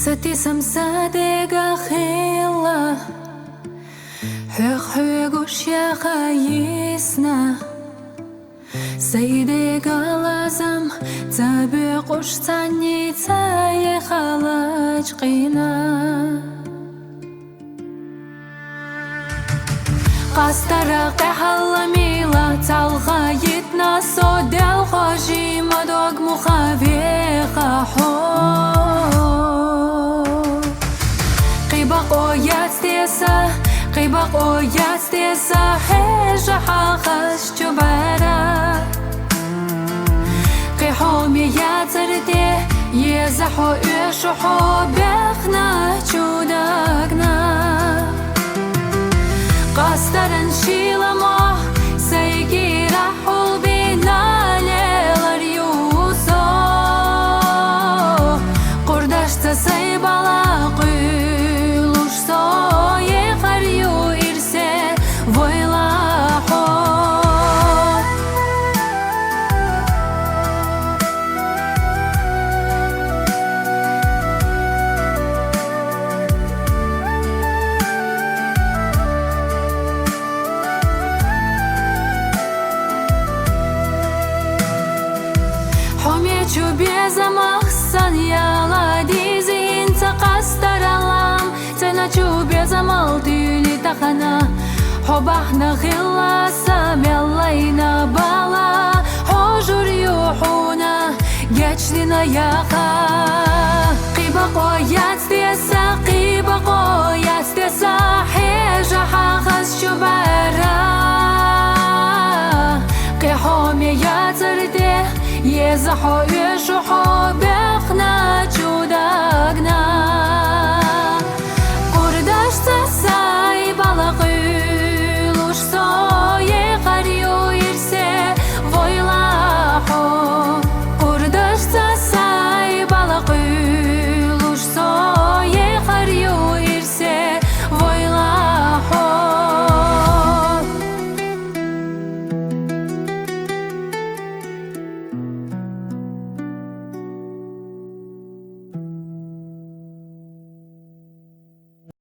Satissam sadega khila Hüguş ya khayisna Saydega lazım Tabi kuş tani taye khalaj qina Qastara qahallamila Talghayitna sodel khajima dog mukhaviqa ho قيبق ويستيسا حيجحا خش جبارا قيحومي ياتردي يزحو يشحو بخنا جودقنا قاسترن شيلمو سيجيرا حلبينا ليلريوسو قردشت سيبالا Безамахсан яла дизин тaqastarалам Теначу безамал дюли тахана Хобахна хилласа меллайна бала Хожур юхуна гечлина яха Qibaqo yastesa Хежаха хас чубара Qihome yatsarde يزحو يشحو بخنا جودقنا